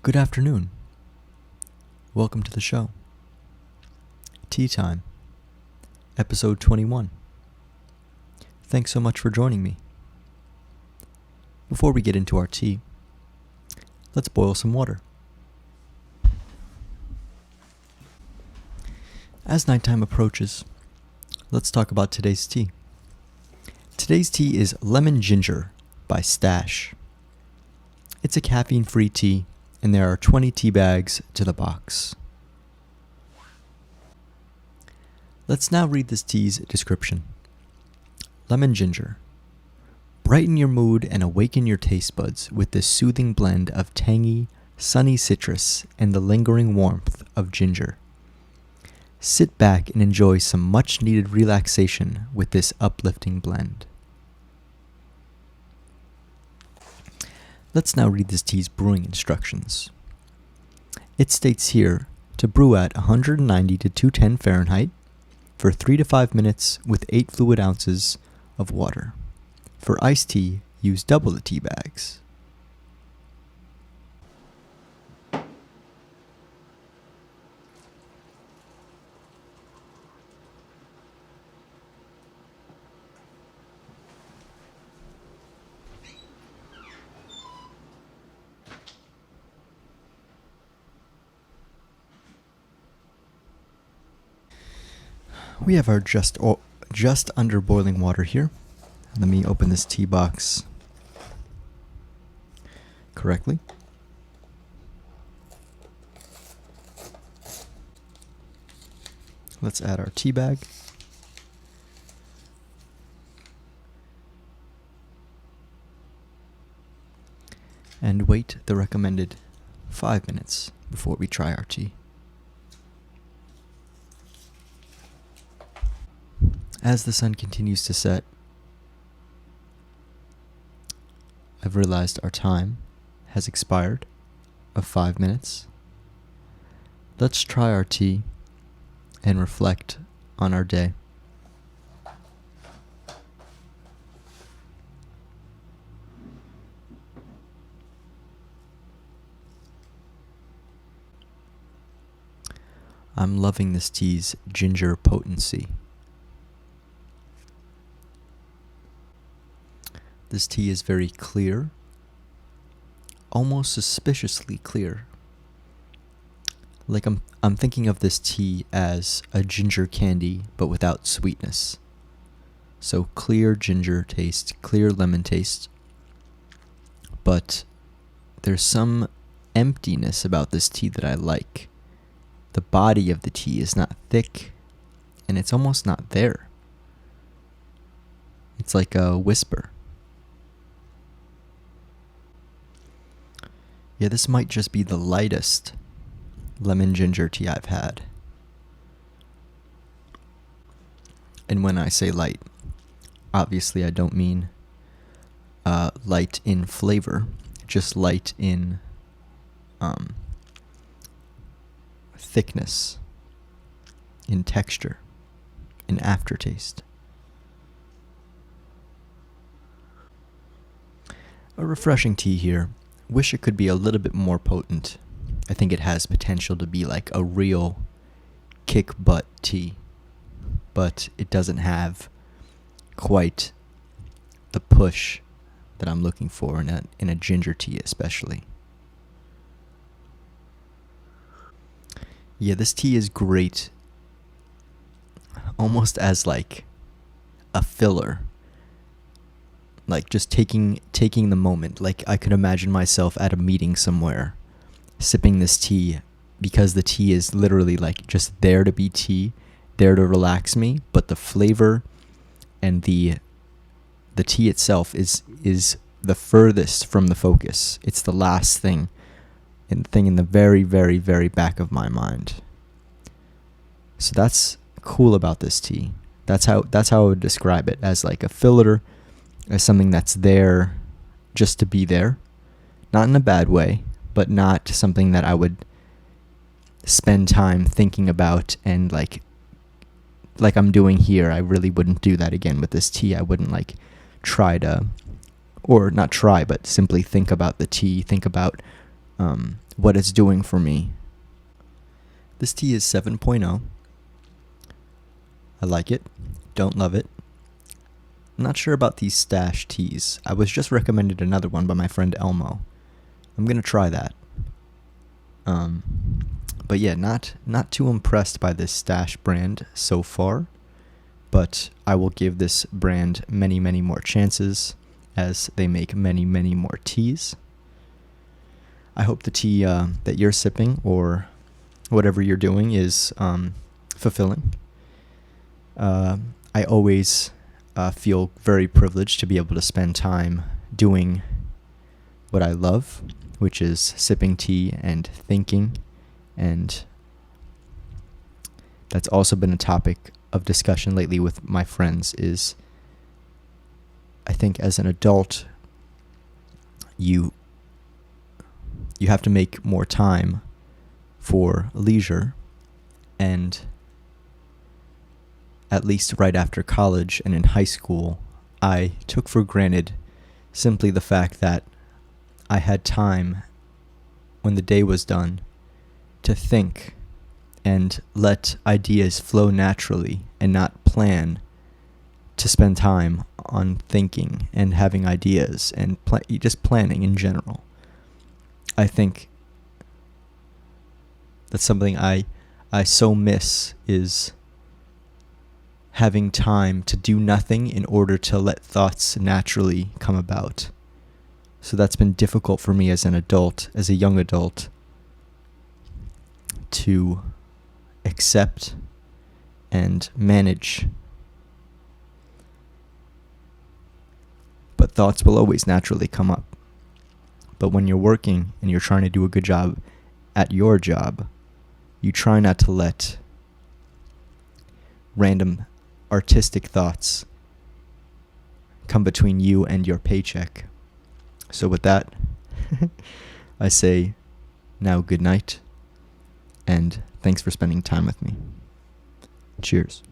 Good afternoon. Welcome to the show. Tea Time, episode 21. Thanks so much for joining me. Before we get into our tea, let's boil some water. As nighttime approaches, let's talk about today's tea. Today's tea is Lemon Ginger by Stash. It's a caffeine-free tea, and there are 20 tea bags to the box. Let's now read this tea's description. Lemon Ginger. Brighten your mood and awaken your taste buds with this soothing blend of tangy, sunny citrus and the lingering warmth of ginger. Sit back and enjoy some much-needed relaxation with this uplifting blend. Let's now read this tea's brewing instructions. It states here to brew at 190 to 210 Fahrenheit for 3 to 5 minutes with 8 fluid ounces of water. For iced tea, use double the tea bags. We have our just under boiling water here. Let me open this tea box correctly. Let's add our tea bag. And wait the recommended 5 minutes before we try our tea. As the sun continues to set, I've realized our time has expired of 5 minutes. Let's try our tea and reflect on our day. I'm loving this tea's ginger potency. This tea is very clear, almost suspiciously clear. Like I'm thinking of this tea as a ginger candy, but without sweetness. So clear ginger taste, clear lemon taste. But there's some emptiness about this tea that I like. The body of the tea is not thick, and it's almost not there. It's like a whisper. Yeah, this might just be the lightest lemon ginger tea I've had. And when I say light, obviously I don't mean light in flavor, just light in thickness, in texture, in aftertaste. A refreshing tea here. Wish it could be a little bit more potent. I think it has potential to be like a real kick butt tea, but it doesn't have quite the push that I'm looking for in a ginger tea especially. Yeah, this tea is great almost as like a filler. Like just taking the moment. Like I could imagine myself at a meeting somewhere sipping this tea because the tea is literally like just there to be tea, there to relax me, but the flavor and the tea itself is the furthest from the focus. It's the last thing in the very, very, very back of my mind. So that's cool about this tea. That's how I would describe it, as like a filler, as something that's there just to be there. Not in a bad way, but not something that I would spend time thinking about and like I'm doing here. I really wouldn't do that again with this tea. I wouldn't like try to, or not try, but simply think about the tea, think about what it's doing for me. This tea is 7.0. I like it. Don't love it. I'm not sure about these stash teas. I was just recommended another one by my friend Elmo. I'm gonna try that. But yeah, not too impressed by this stash brand so far. But I will give this brand many, many more chances as they make many, many more teas. I hope the tea that you're sipping or whatever you're doing is fulfilling. I always feel very privileged to be able to spend time doing what I love, which is sipping tea and thinking. And that's also been a topic of discussion lately with my friends is I think as an adult, you have to make more time for leisure, and at least right after college and in high school, I took for granted simply the fact that I had time when the day was done to think and let ideas flow naturally and not plan to spend time on thinking and having ideas and just planning in general. I think that's something I so miss is having time to do nothing in order to let thoughts naturally come about. So that's been difficult for me as an adult, as a young adult, to accept and manage. But thoughts will always naturally come up. But when you're working and you're trying to do a good job at your job, you try not to let random artistic thoughts come between you and your paycheck. So with that, I say now good night, and thanks for spending time with me. Cheers.